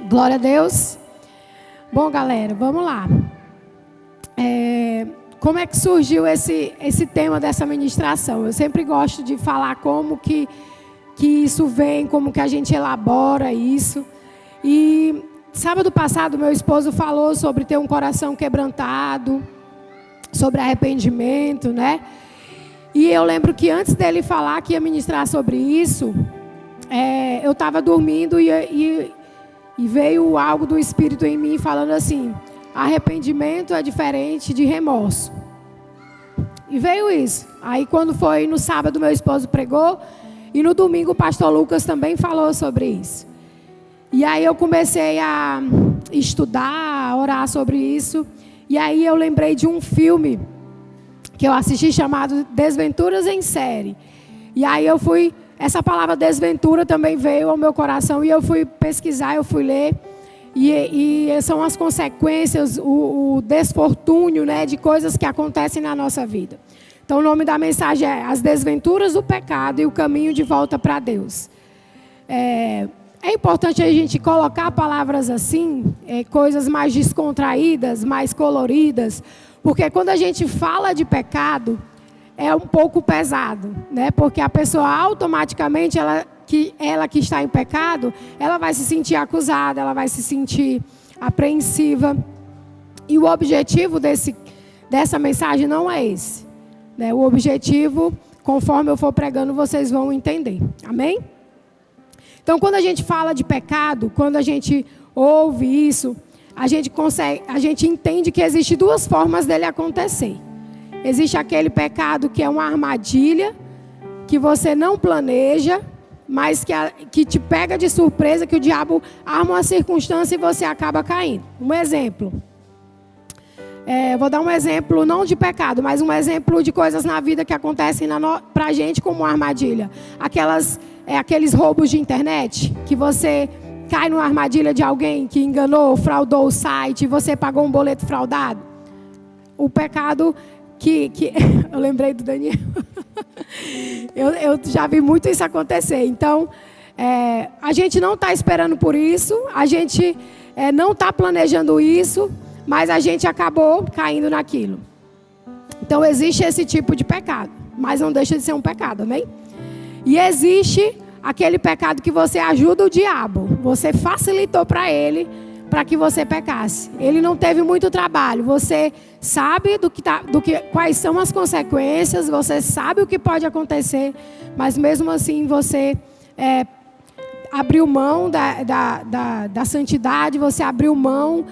Glória a Deus. Bom, galera, vamos lá. Como é que surgiu esse tema dessa ministração? Eu sempre gosto de falar como que isso vem, como que a gente elabora isso. E sábado passado, meu esposo falou sobre ter um coração quebrantado, sobre arrependimento, né? E eu lembro que antes dele falar que ia ministrar sobre isso, eu estava dormindo e veio algo do Espírito em mim falando assim: arrependimento é diferente de remorso. E veio isso. Aí quando foi no sábado, meu esposo pregou, e no domingo o pastor Lucas também falou sobre isso. E aí eu comecei a estudar, a orar sobre isso. E aí eu lembrei de um filme que eu assisti chamado Desventuras em Série. E aí essa palavra desventura também veio ao meu coração e eu fui pesquisar, eu fui ler. E são as consequências, o desfortúnio, né, de coisas que acontecem na nossa vida. Então o nome da mensagem é As Desventuras do Pecado e o Caminho de Volta para Deus. É importante a gente colocar palavras assim, coisas mais descontraídas, mais coloridas, porque quando a gente fala de pecado, é um pouco pesado, né? Porque a pessoa automaticamente, ela que está em pecado, ela vai se sentir acusada, ela vai se sentir apreensiva. E o objetivo dessa mensagem não é esse, né? O objetivo, conforme eu for pregando, vocês vão entender. Amém? Então, quando a gente fala de pecado, quando a gente ouve isso, a gente entende que existem duas formas dele acontecer. Existe aquele pecado que é uma armadilha, que você não planeja, mas que te pega de surpresa, que o diabo arma uma circunstância e você acaba caindo. Um exemplo. Vou dar um exemplo, não de pecado, mas um exemplo de coisas na vida que acontecem pra gente como uma armadilha. Aqueles roubos de internet, que você cai numa armadilha de alguém que enganou, fraudou o site, e você pagou um boleto fraudado. O pecado que eu lembrei do Daniel. eu já vi muito isso acontecer. Então, a gente não está esperando por isso, a gente não está planejando isso, mas a gente acabou caindo naquilo. Então, existe esse tipo de pecado, mas não deixa de ser um pecado, amém? E existe aquele pecado que você ajuda o diabo, você facilitou para ele, para que você pecasse. Ele não teve muito trabalho. Você sabe quais são as consequências, você sabe o que pode acontecer, mas mesmo assim você abriu mão da santidade, você abriu mão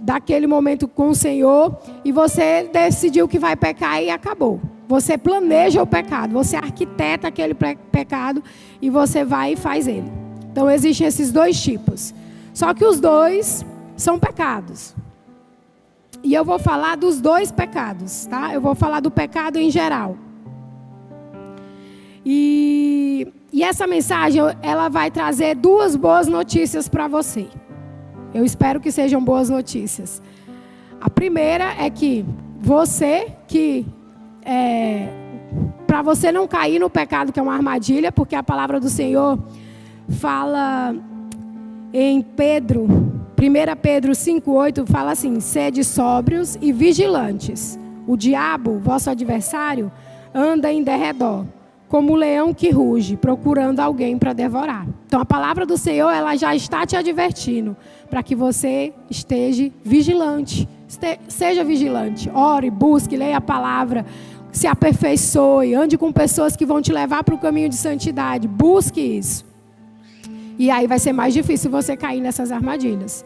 daquele momento com o Senhor e você decidiu que vai pecar e acabou. Você planeja o pecado, você arquiteta aquele pecado e você vai e faz ele. Então existem esses dois tipos. Só que os dois são pecados. E eu vou falar dos dois pecados, tá? Eu vou falar do pecado em geral. E essa mensagem, ela vai trazer duas boas notícias para você. Eu espero que sejam boas notícias. A primeira é que para você não cair no pecado, que é uma armadilha, porque a palavra do Senhor fala em 1 Pedro 5,8, fala assim: sede sóbrios e vigilantes. O diabo, vosso adversário, anda em derredor, como o leão que ruge, procurando alguém para devorar. Então a palavra do Senhor, ela já está te advertindo, para que você esteja vigilante. Seja vigilante, ore, busque, leia a palavra, se aperfeiçoe, ande com pessoas que vão te levar para o caminho de santidade. Busque isso. E aí vai ser mais difícil você cair nessas armadilhas.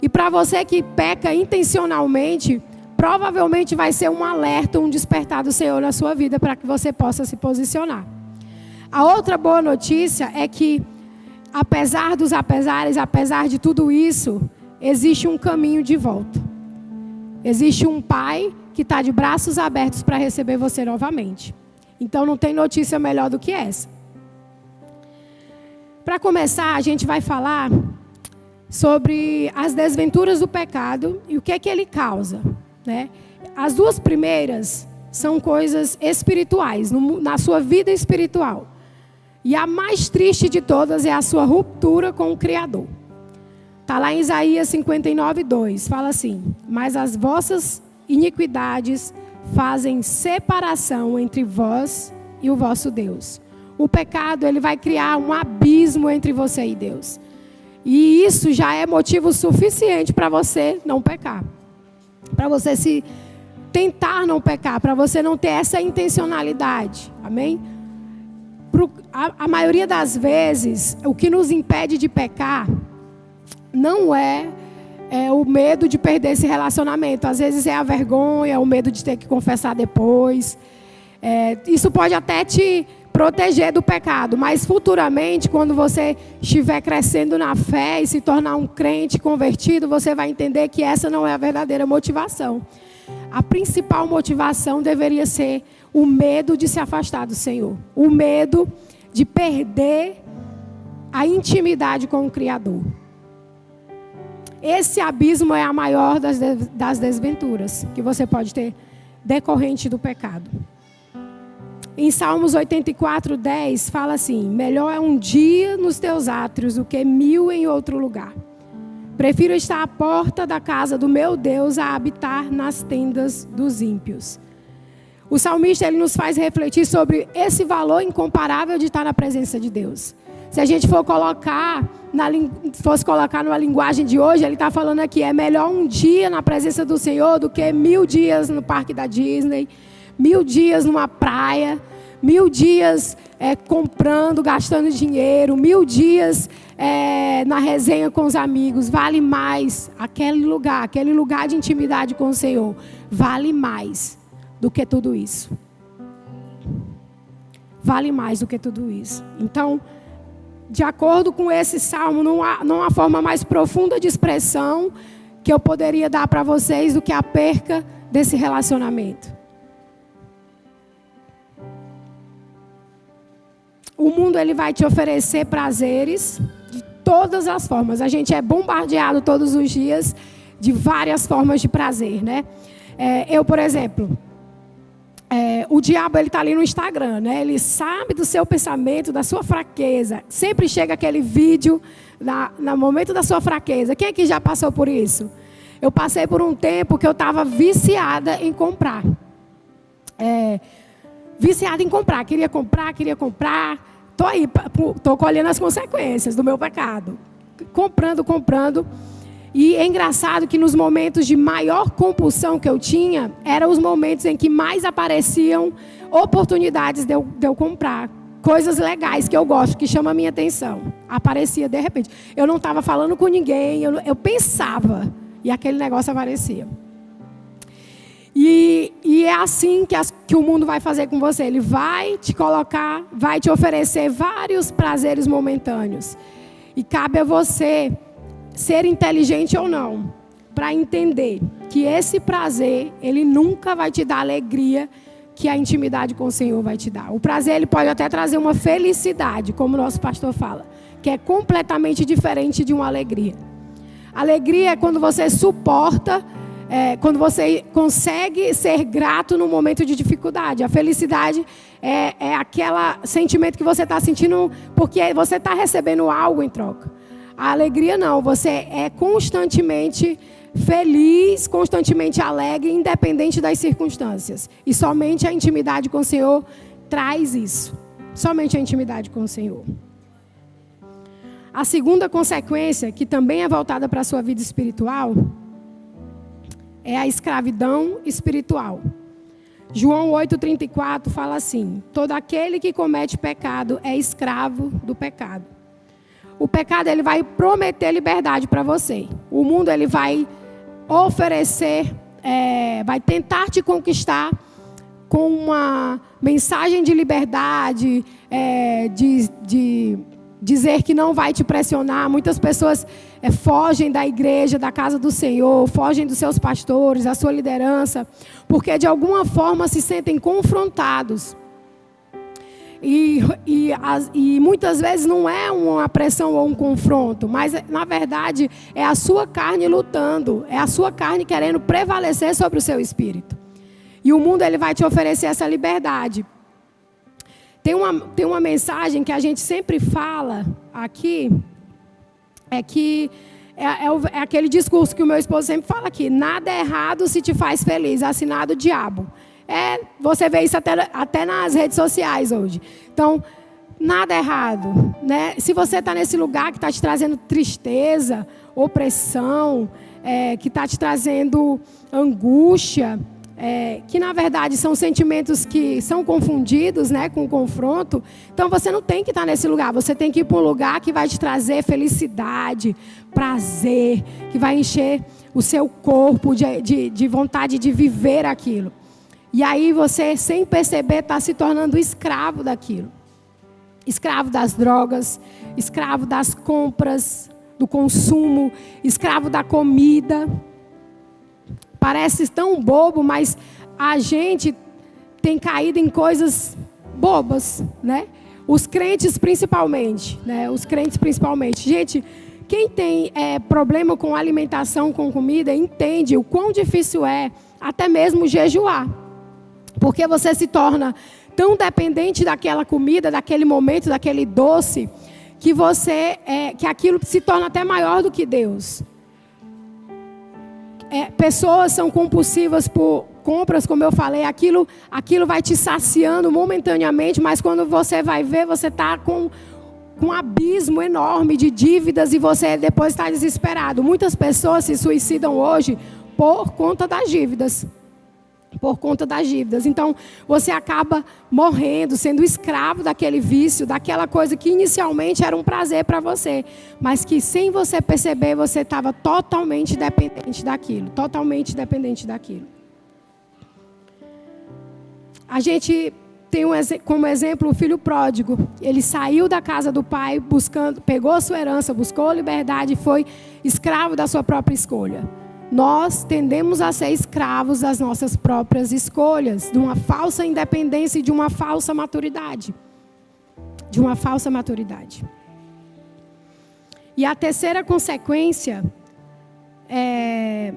E para você que peca intencionalmente, provavelmente vai ser um alerta, um despertar do Senhor na sua vida para que você possa se posicionar. A outra boa notícia é que, apesar dos apesares, apesar de tudo isso, existe um caminho de volta. Existe um Pai que está de braços abertos para receber você novamente. Então não tem notícia melhor do que essa. Para começar, a gente vai falar sobre as desventuras do pecado e o que é que ele causa, né? As duas primeiras são coisas espirituais, na sua vida espiritual. E a mais triste de todas é a sua ruptura com o Criador. Está lá em Isaías 59:2. Fala assim: mas as vossas iniquidades fazem separação entre vós e o vosso Deus. O pecado, ele vai criar um abismo entre você e Deus. E isso já é motivo suficiente para você não pecar. Para você se tentar não pecar, para você não ter essa intencionalidade. Amém? A maioria das vezes, o que nos impede de pecar não é o medo de perder esse relacionamento. Às vezes é a vergonha, o medo de ter que confessar depois. Isso pode até te proteger do pecado, mas futuramente, quando você estiver crescendo na fé e se tornar um crente convertido, você vai entender que essa não é a verdadeira motivação. A principal motivação deveria ser o medo de se afastar do Senhor, o medo de perder a intimidade com o Criador. Esse abismo é a maior das desventuras que você pode ter decorrente do pecado. Em Salmos 84:10 fala assim: melhor é um dia nos teus átrios do que 1000 em outro lugar. Prefiro estar à porta da casa do meu Deus a habitar nas tendas dos ímpios. O salmista, ele nos faz refletir sobre esse valor incomparável de estar na presença de Deus. Se a gente fosse colocar numa linguagem de hoje, ele está falando aqui: é melhor um dia na presença do Senhor do que 1000 dias no parque da Disney, 1000 dias numa praia, 1000 dias comprando, gastando dinheiro, 1000 dias na resenha com os amigos. Vale mais aquele lugar de intimidade com o Senhor, vale mais do que tudo isso. Vale mais do que tudo isso. Então, de acordo com esse salmo, não há uma forma mais profunda de expressão que eu poderia dar para vocês do que a perca desse relacionamento. O mundo, ele vai te oferecer prazeres de todas as formas. A gente é bombardeado todos os dias de várias formas de prazer, né? Eu, por exemplo, o diabo, ele está ali no Instagram, né? Ele sabe do seu pensamento, da sua fraqueza. Sempre chega aquele vídeo no momento da sua fraqueza. Quem aqui já passou por isso? Eu passei por um tempo que eu estava viciada em comprar. Viciada em comprar. Queria comprar. Estou aí, estou colhendo as consequências do meu pecado. Comprando. E é engraçado que nos momentos de maior compulsão que eu tinha, eram os momentos em que mais apareciam oportunidades de eu comprar. Coisas legais que eu gosto, que chamam a minha atenção. Aparecia de repente. Eu não estava falando com ninguém, eu pensava. E aquele negócio aparecia. E é assim que o mundo vai fazer com você. Ele vai te colocar, vai te oferecer vários prazeres momentâneos. E cabe a você ser inteligente ou não, para entender que esse prazer, ele nunca vai te dar a alegria que a intimidade com o Senhor vai te dar. O prazer, ele pode até trazer uma felicidade, como o nosso pastor fala, que é completamente diferente de uma alegria. Alegria é quando você suporta, quando você consegue ser grato no momento de dificuldade. A felicidade é aquele sentimento que você está sentindo porque você está recebendo algo em troca. A alegria não, você é constantemente feliz, constantemente alegre, independente das circunstâncias. E somente a intimidade com o Senhor traz isso. Somente a intimidade com o Senhor. A segunda consequência, que também é voltada para a sua vida espiritual, é a escravidão espiritual. João 8,34 fala assim: todo aquele que comete pecado é escravo do pecado. O pecado, ele vai prometer liberdade para você. O mundo, ele vai oferecer, vai tentar te conquistar com uma mensagem de liberdade, de dizer que não vai te pressionar. Muitas pessoas fogem da igreja, da casa do Senhor, fogem dos seus pastores, da sua liderança, porque de alguma forma se sentem confrontados. E muitas vezes não é uma pressão ou um confronto, mas na verdade é a sua carne lutando, é a sua carne querendo prevalecer sobre o seu espírito. E o mundo, ele vai te oferecer essa liberdade. Tem uma mensagem que a gente sempre fala aqui, é que É aquele discurso que o meu esposo sempre fala aqui: nada é errado se te faz feliz, assinado o diabo. Você vê isso até nas redes sociais hoje. Então, nada é errado, né? Se você está nesse lugar que está te trazendo tristeza, opressão, que está te trazendo angústia, que na verdade são sentimentos que são confundidos, né, com o confronto. Então você não tem que estar nesse lugar, você tem que ir para um lugar que vai te trazer felicidade, prazer, que vai encher o seu corpo de vontade de viver aquilo. E aí você, sem perceber, está se tornando escravo daquilo. Escravo das drogas, escravo das compras, do consumo, escravo da comida. Parece tão bobo, mas a gente tem caído em coisas bobas, né? Os crentes principalmente, né? Os crentes principalmente. Gente, quem tem problema com alimentação, com comida, entende o quão difícil é até mesmo jejuar. Porque você se torna tão dependente daquela comida, daquele momento, daquele doce, que que aquilo se torna até maior do que Deus. Pessoas são compulsivas por compras, como eu falei, aquilo vai te saciando momentaneamente, mas quando você vai ver, você está com um abismo enorme de dívidas e você depois está desesperado. Muitas pessoas se suicidam hoje por conta das dívidas. Por conta das dívidas. Então, você acaba morrendo, sendo escravo daquele vício, daquela coisa que inicialmente era um prazer para você, mas que sem você perceber, você estava totalmente dependente daquilo. Totalmente dependente daquilo. A gente tem como exemplo o filho pródigo. Ele saiu da casa do pai, pegou a sua herança, buscou liberdade e foi escravo da sua própria escolha. Nós tendemos a ser escravos das nossas próprias escolhas, de uma falsa independência e de uma falsa maturidade. De uma falsa maturidade. E a terceira consequência é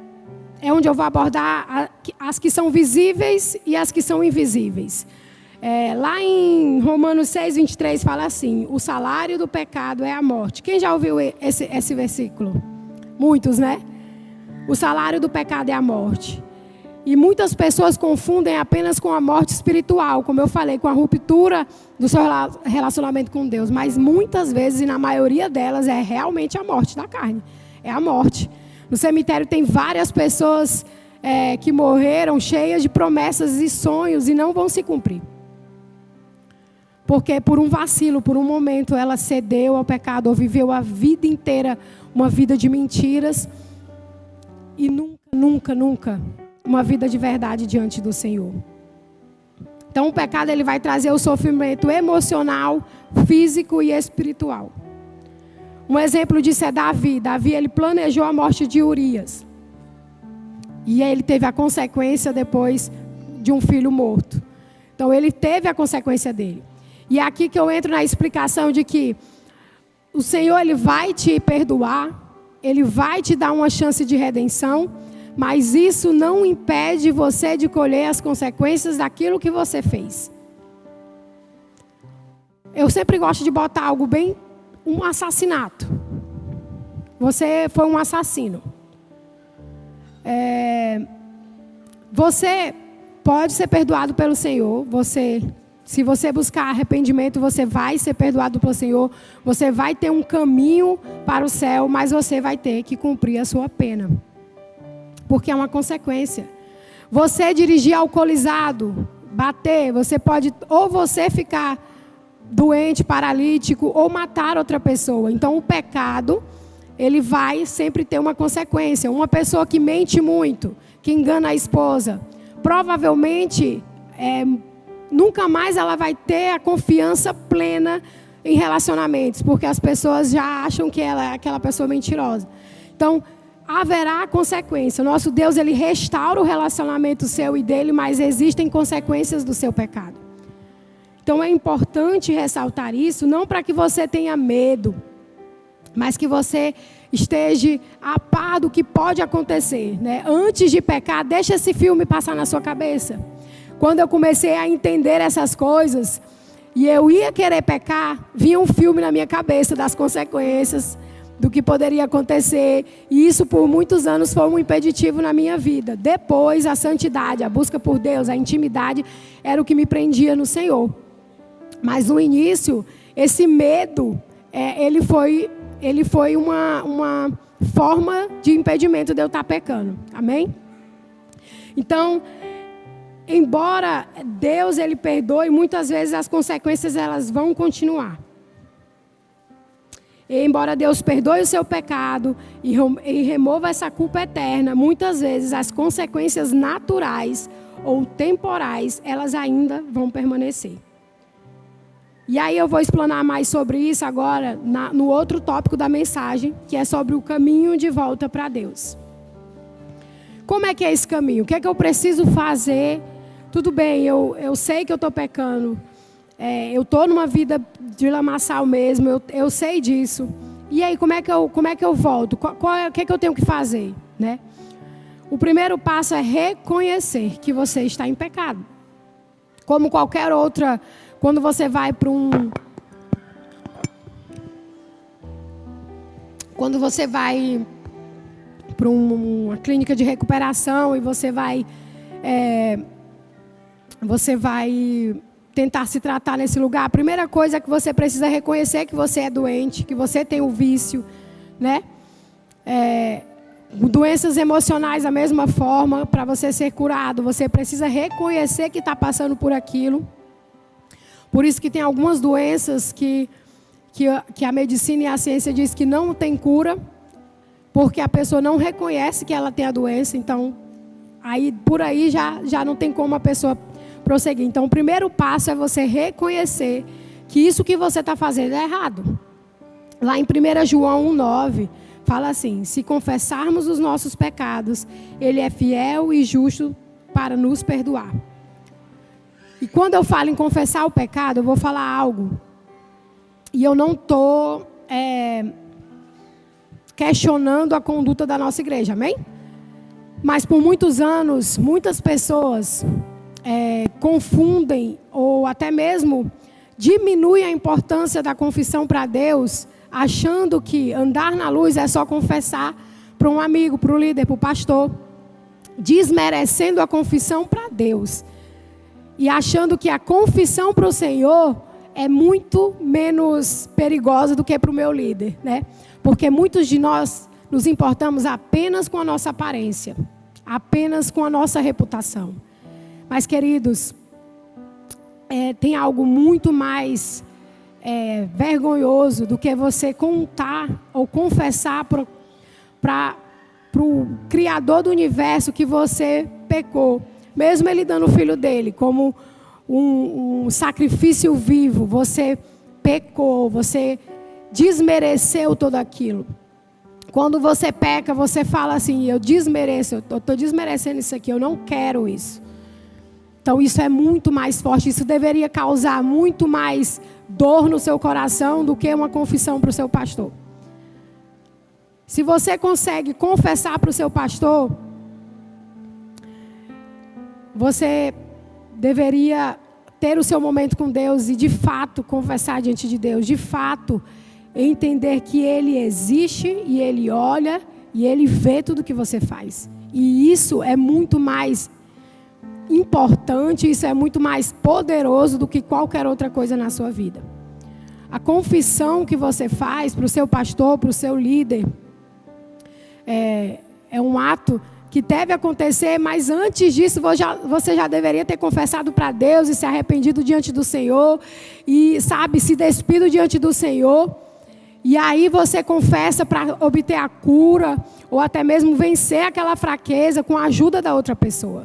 onde eu vou abordar as que são visíveis e as que são invisíveis. Lá em Romanos 6:23 fala assim: o salário do pecado é a morte. Quem já ouviu esse versículo? Muitos, né? O salário do pecado é a morte. E muitas pessoas confundem apenas com a morte espiritual, como eu falei, com a ruptura do seu relacionamento com Deus. Mas muitas vezes, e na maioria delas, é realmente a morte da carne. É a morte. No cemitério tem várias pessoas que morreram cheias de promessas e sonhos e não vão se cumprir. Porque por um vacilo, por um momento, ela cedeu ao pecado ou viveu a vida inteira uma vida de mentiras. E nunca uma vida de verdade diante do Senhor. Então o pecado ele vai trazer o sofrimento emocional, físico e espiritual. Um exemplo disso é Davi. Davi ele planejou a morte de Urias. E ele teve a consequência depois de um filho morto. Então ele teve a consequência dele. E é aqui que eu entro na explicação de que o Senhor ele vai te perdoar. Ele vai te dar uma chance de redenção, mas isso não impede você de colher as consequências daquilo que você fez. Eu sempre gosto de botar algo bem, um assassinato. Você foi um assassino. Você pode ser perdoado pelo Senhor, se você buscar arrependimento, você vai ser perdoado pelo Senhor. Você vai ter um caminho para o céu, mas você vai ter que cumprir a sua pena. Porque é uma consequência. Você dirigir alcoolizado, bater, você pode ou você ficar doente, paralítico, ou matar outra pessoa. Então o pecado, ele vai sempre ter uma consequência. Uma pessoa que mente muito, que engana a esposa, provavelmente nunca mais ela vai ter a confiança plena em relacionamentos, porque as pessoas já acham que ela é aquela pessoa mentirosa. Então, haverá consequência. O nosso Deus, ele restaura o relacionamento seu e dele, mas existem consequências do seu pecado. Então, é importante ressaltar isso, não para que você tenha medo, mas que você esteja a par do que pode acontecer, né? Antes de pecar, deixa esse filme passar na sua cabeça. Quando eu comecei a entender essas coisas, e eu ia querer pecar, vinha um filme na minha cabeça das consequências, do que poderia acontecer. E isso por muitos anos foi um impeditivo na minha vida. Depois, a santidade, a busca por Deus, a intimidade, era o que me prendia no Senhor. Mas no início, esse medo, ele foi uma forma de impedimento de eu estar pecando. Amém? Então, embora Deus ele perdoe, muitas vezes as consequências elas vão continuar. E embora Deus perdoe o seu pecado e remova essa culpa eterna, muitas vezes as consequências naturais ou temporais, elas ainda vão permanecer. E aí eu vou explanar mais sobre isso agora no outro tópico da mensagem, que é sobre o caminho de volta para Deus. Como é que é esse caminho? O que é que eu preciso fazer? Tudo bem, eu sei que eu estou pecando. Eu estou numa vida de lamaçal mesmo, eu sei disso. E aí, como é que eu volto? O que é que eu tenho que fazer? Né? O primeiro passo é reconhecer que você está em pecado. Como qualquer outra, quando você vai para uma clínica de recuperação e você vai tentar se tratar nesse lugar, a primeira coisa é que você precisa reconhecer que você é doente, que você tem um vício, né? Doenças emocionais da mesma forma, para você ser curado, você precisa reconhecer que está passando por aquilo. Por isso que tem algumas doenças que a medicina e a ciência diz que não tem cura, porque a pessoa não reconhece que ela tem a doença, então por aí já não tem como a pessoa prosseguir. Então, o primeiro passo é você reconhecer que isso que você está fazendo é errado. Lá em 1 João 1,9, fala assim: se confessarmos os nossos pecados, Ele é fiel e justo para nos perdoar. E quando eu falo em confessar o pecado, eu vou falar algo. E eu não estou questionando a conduta da nossa igreja, amém? Mas por muitos anos, muitas pessoas confundem ou até mesmo diminuem a importância da confissão para Deus, achando que andar na luz é só confessar para um amigo, para o líder, para o pastor, desmerecendo a confissão para Deus e achando que a confissão para o Senhor é muito menos perigosa do que para o meu líder, né? Porque muitos de nós nos importamos apenas com a nossa aparência, apenas com a nossa reputação. Mas, queridos, tem algo muito mais vergonhoso do que você contar ou confessar para o Criador do universo que você pecou. Mesmo Ele dando o Filho dele como um sacrifício vivo, você pecou, você desmereceu tudo aquilo. Quando você peca, você fala assim: eu desmereço, eu estou desmerecendo isso aqui, eu não quero isso. Então isso é muito mais forte, isso deveria causar muito mais dor no seu coração do que uma confissão para o seu pastor. Se você consegue confessar para o seu pastor, você deveria ter o seu momento com Deus e de fato confessar diante de Deus, de fato entender que Ele existe e Ele olha e Ele vê tudo que você faz. E isso é muito mais importante, isso é muito mais poderoso do que qualquer outra coisa na sua vida. A confissão que você faz para o seu pastor, para o seu líder, é um ato que deve acontecer, mas antes disso você já deveria ter confessado para Deus e se arrependido diante do Senhor e, se despido diante do Senhor. E aí você confessa para obter a cura ou até mesmo vencer aquela fraqueza com a ajuda da outra pessoa.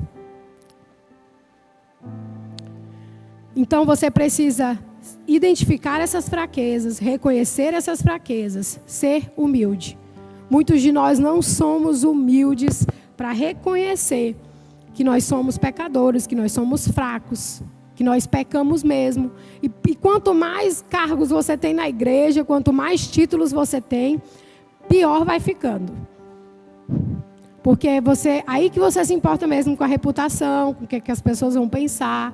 Então você precisa identificar essas fraquezas, reconhecer essas fraquezas, ser humilde. Muitos de nós não somos humildes para reconhecer que nós somos pecadores, que nós somos fracos, que nós pecamos mesmo. E quanto mais cargos você tem na igreja, quanto mais títulos você tem, pior vai ficando. Porque aí que você se importa mesmo com a reputação, com o que as pessoas vão pensar.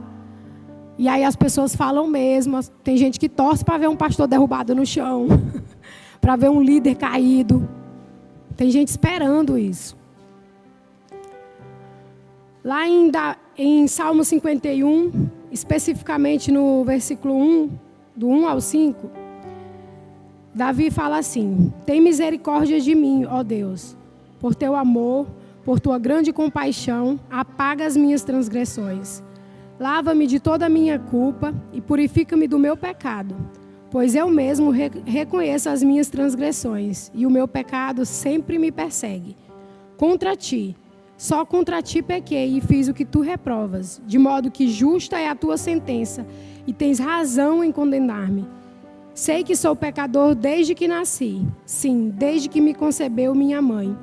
E aí as pessoas falam mesmo. Tem gente que torce para ver um pastor derrubado no chão. para ver um líder caído. Tem gente esperando isso. Lá em Salmo 51, especificamente no versículo 1, do 1 ao 5, Davi fala assim: tem misericórdia de mim, ó Deus, por teu amor, por tua grande compaixão, apaga as minhas transgressões. Lava-me de toda a minha culpa e purifica-me do meu pecado, pois eu mesmo reconheço as minhas transgressões e o meu pecado sempre me persegue. Contra ti, só contra ti pequei e fiz o que tu reprovas, de modo que justa é a tua sentença e tens razão em condenar-me. Sei que sou pecador desde que nasci, sim, desde que me concebeu minha mãe.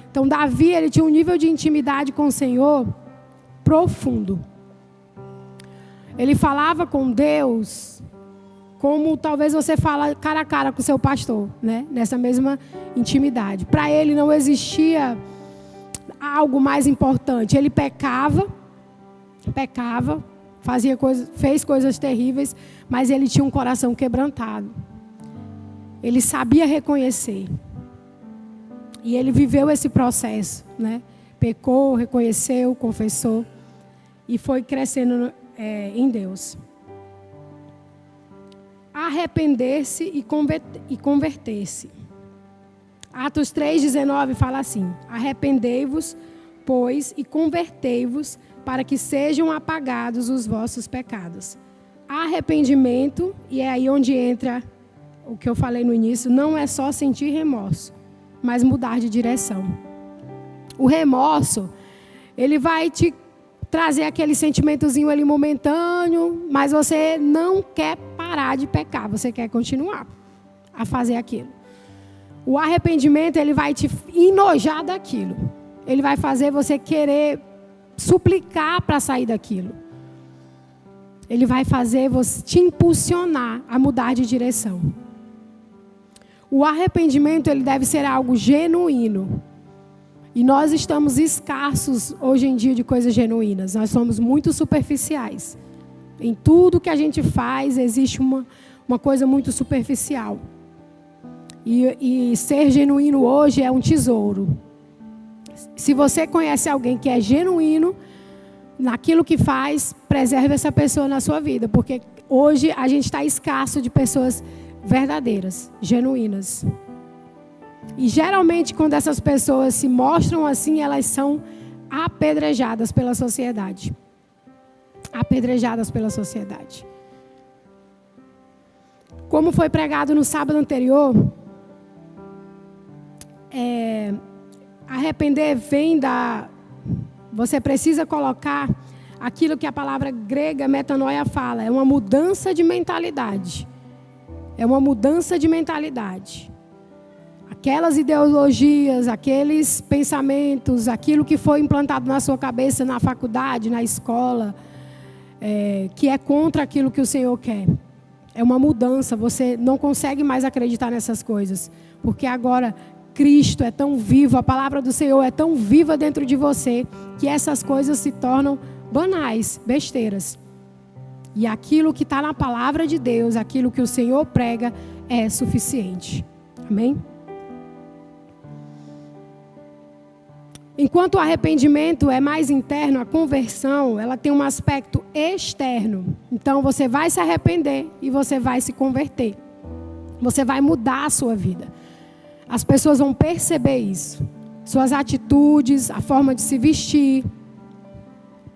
Então, Davi, ele tinha um nível de intimidade com o Senhor profundo. Ele falava com Deus como talvez você fala cara a cara com o seu pastor, né? Nessa mesma intimidade. Para ele não existia algo mais importante. Ele pecava, fez coisas terríveis, mas ele tinha um coração quebrantado. Ele sabia reconhecer. E ele viveu esse processo, né? Pecou, reconheceu, confessou e foi crescendo em Deus. Arrepender-se e converter-se. Atos 3,19 fala assim: arrependei-vos, pois, e convertei-vos, para que sejam apagados os vossos pecados. Arrependimento, e é aí onde entra o que eu falei no início, não é só sentir remorso, mas mudar de direção. O remorso, ele vai te trazer aquele sentimentozinho ali momentâneo, mas você não quer parar de pecar, você quer continuar a fazer aquilo. O arrependimento, ele vai te enojar daquilo. Ele vai fazer você querer suplicar para sair daquilo. Ele vai fazer você te impulsionar a mudar de direção. O arrependimento, ele deve ser algo genuíno. E nós estamos escassos hoje em dia de coisas genuínas. Nós somos muito superficiais. Em tudo que a gente faz, existe uma coisa muito superficial. E ser genuíno hoje é um tesouro. Se você conhece alguém que é genuíno naquilo que faz, preserve essa pessoa na sua vida. Porque hoje a gente está escasso de pessoas verdadeiras, genuínas. E geralmente quando essas pessoas se mostram assim, elas são apedrejadas pela sociedade. Apedrejadas pela sociedade. Como foi pregado no sábado anterior, arrepender vem da... Você precisa colocar aquilo que a palavra grega metanoia fala. É uma mudança de mentalidade. É uma mudança de mentalidade. Aquelas ideologias, aqueles pensamentos, aquilo que foi implantado na sua cabeça na faculdade, na escola, que é contra aquilo que o Senhor quer. É uma mudança, você não consegue mais acreditar nessas coisas. Porque agora Cristo é tão vivo, a palavra do Senhor é tão viva dentro de você, que essas coisas se tornam banais, besteiras. E aquilo que está na palavra de Deus, aquilo que o Senhor prega, é suficiente. Amém? Enquanto o arrependimento é mais interno, a conversão, ela tem um aspecto externo. Então, você vai se arrepender e você vai se converter. Você vai mudar a sua vida. As pessoas vão perceber isso. Suas atitudes, a forma de se vestir,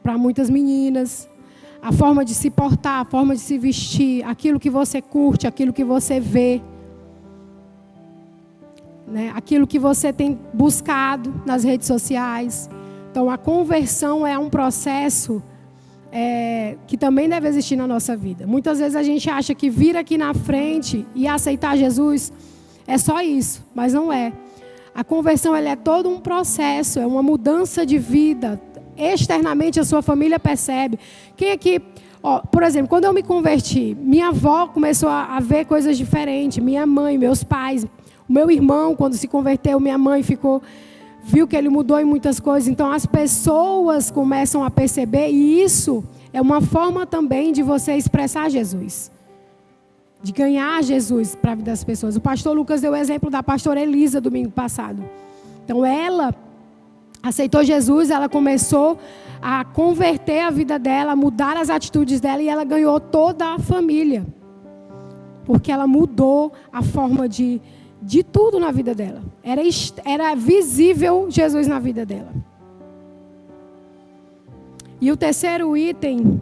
para muitas meninas, a forma de se portar, a forma de se vestir, aquilo que você curte, aquilo que você vê. Né? Aquilo que você tem buscado nas redes sociais. Então, a conversão é um processo que também deve existir na nossa vida. Muitas vezes a gente acha que vir aqui na frente e aceitar Jesus é só isso, mas não é. A conversão ela é todo um processo, é uma mudança de vida. Externamente a sua família percebe. Quem aqui, por exemplo, quando eu me converti, minha avó começou a ver coisas diferentes, minha mãe, meus pais. O meu irmão, quando se converteu, minha mãe viu que ele mudou em muitas coisas. Então, as pessoas começam a perceber, e isso é uma forma também de você expressar Jesus. de ganhar Jesus para a vida das pessoas. O pastor Lucas deu o exemplo da pastora Elisa domingo passado. Então ela aceitou Jesus, ela começou a converter a vida dela, a mudar as atitudes dela, e ela ganhou toda a família. Porque ela mudou a forma de tudo na vida dela. Era visível Jesus na vida dela. E o terceiro item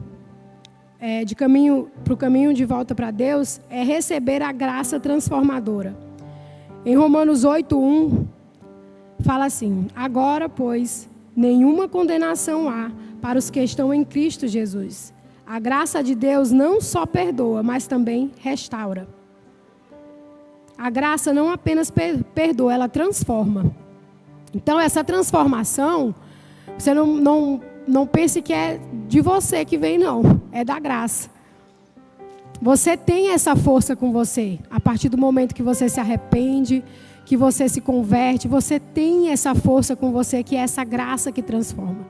para o caminho de volta para Deus é receber a graça transformadora. Em Romanos 8:1 fala assim: agora, pois, nenhuma condenação há para os que estão em Cristo Jesus. A graça de Deus não só perdoa, mas também restaura. A graça não apenas perdoa, ela transforma. Então, essa transformação, você não pense que é de você que vem, não. É da graça. Você tem essa força com você. A partir do momento que você se arrepende, que você se converte, você tem essa força com você, que é essa graça que transforma.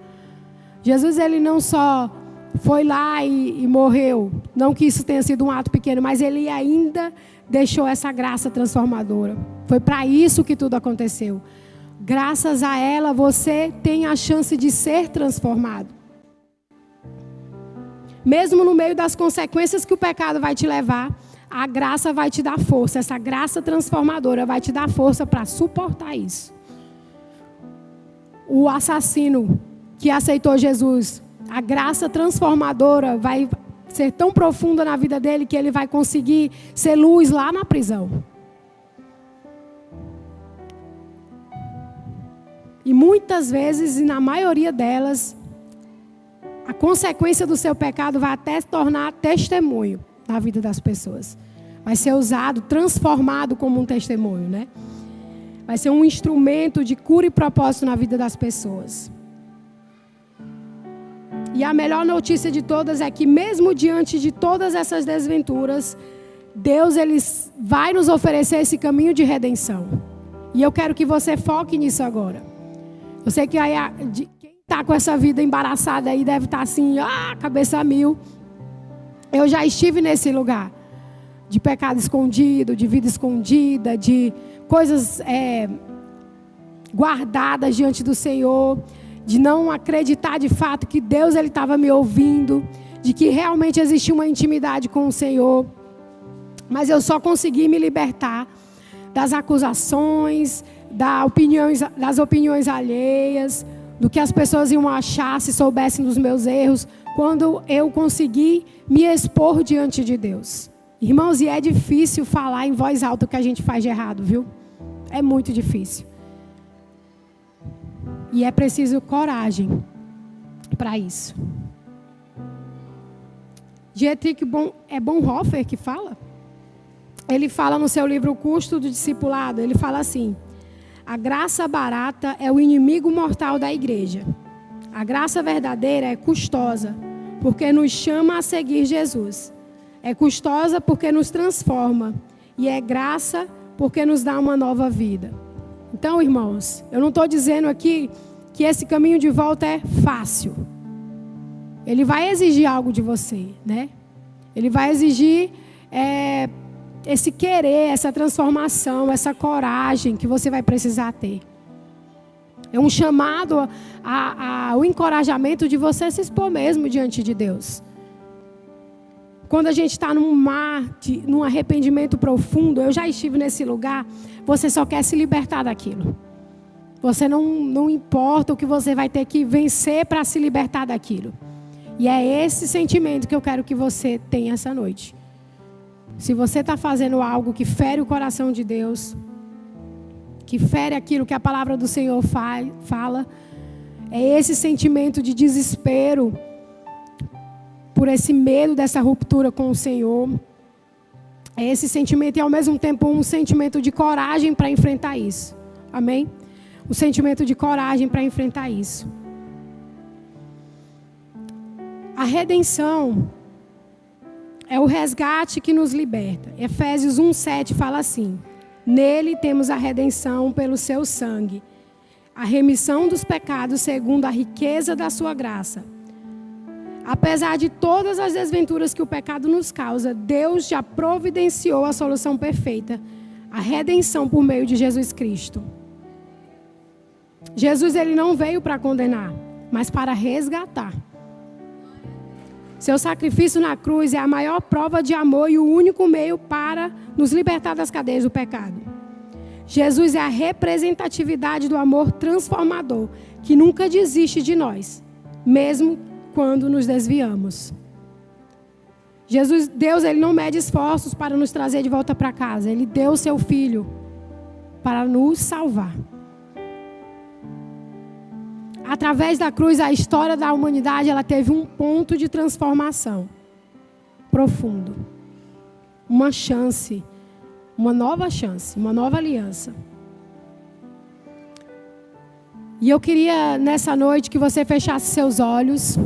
Jesus, ele não só foi lá e morreu. Não que isso tenha sido um ato pequeno, mas ele ainda deixou essa graça transformadora. Foi para isso que tudo aconteceu. Graças a ela, você tem a chance de ser transformado. Mesmo no meio das consequências que o pecado vai te levar, a graça vai te dar força. Essa graça transformadora vai te dar força para suportar isso. O assassino que aceitou Jesus, a graça transformadora vai ser tão profunda na vida dele que ele vai conseguir ser luz lá na prisão. E muitas vezes, e na maioria delas, a consequência do seu pecado vai até se tornar testemunho na vida das pessoas. Vai ser usado, transformado como um testemunho, né? Vai ser um instrumento de cura e propósito na vida das pessoas. E a melhor notícia de todas é que mesmo diante de todas essas desventuras, Deus ele vai nos oferecer esse caminho de redenção. E eu quero que você foque nisso agora. Eu sei que aí, quem está com essa vida embaraçada aí deve estar assim, cabeça a mil. Eu já estive nesse lugar de pecado escondido, de vida escondida, de coisas guardadas diante do Senhor, de não acreditar de fato que Deus ele estava me ouvindo, de que realmente existia uma intimidade com o Senhor. Mas eu só consegui me libertar das acusações, das opiniões alheias, do que as pessoas iam achar se soubessem dos meus erros, quando eu consegui me expor diante de Deus. Irmãos, e é difícil falar em voz alta o que a gente faz de errado, viu? É muito difícil. E é preciso coragem para isso. Dietrich Bonhoeffer que fala. Ele fala no seu livro O Custo do Discipulado, ele fala assim: a graça barata é o inimigo mortal da igreja. A graça verdadeira é custosa, porque nos chama a seguir Jesus. É custosa porque nos transforma. E é graça porque nos dá uma nova vida. Então, irmãos, eu não estou dizendo aqui que esse caminho de volta é fácil. Ele vai exigir algo de você, né? Ele vai exigir esse querer, essa transformação, essa coragem que você vai precisar ter. É um chamado ao encorajamento de você se expor mesmo diante de Deus. Quando a gente está num mar, num arrependimento profundo, eu já estive nesse lugar, você só quer se libertar daquilo. Você não importa o que você vai ter que vencer para se libertar daquilo. E é esse sentimento que eu quero que você tenha essa noite. Se você está fazendo algo que fere o coração de Deus, que fere aquilo que a palavra do Senhor fala, é esse sentimento de desespero, por esse medo dessa ruptura com o Senhor. É esse sentimento e ao mesmo tempo um sentimento de coragem para enfrentar isso. Amém? O sentimento de coragem para enfrentar isso. A redenção é o resgate que nos liberta. Efésios 1:7 fala assim: nele temos a redenção pelo seu sangue, a remissão dos pecados segundo a riqueza da sua graça. Apesar de todas as desventuras que o pecado nos causa, Deus já providenciou a solução perfeita, a redenção por meio de Jesus Cristo. Jesus, ele não veio para condenar, mas para resgatar. Seu sacrifício na cruz é a maior prova de amor e o único meio para nos libertar das cadeias do pecado. Jesus é a representatividade do amor transformador, que nunca desiste de nós, mesmo quando nos desviamos. Deus, ele não mede esforços para nos trazer de volta para casa. Ele deu o seu Filho para nos salvar. Através da cruz, a história da humanidade, ela teve um ponto de transformação profundo. Uma chance, uma nova chance, uma nova aliança. E eu queria, nessa noite, que você fechasse seus olhos.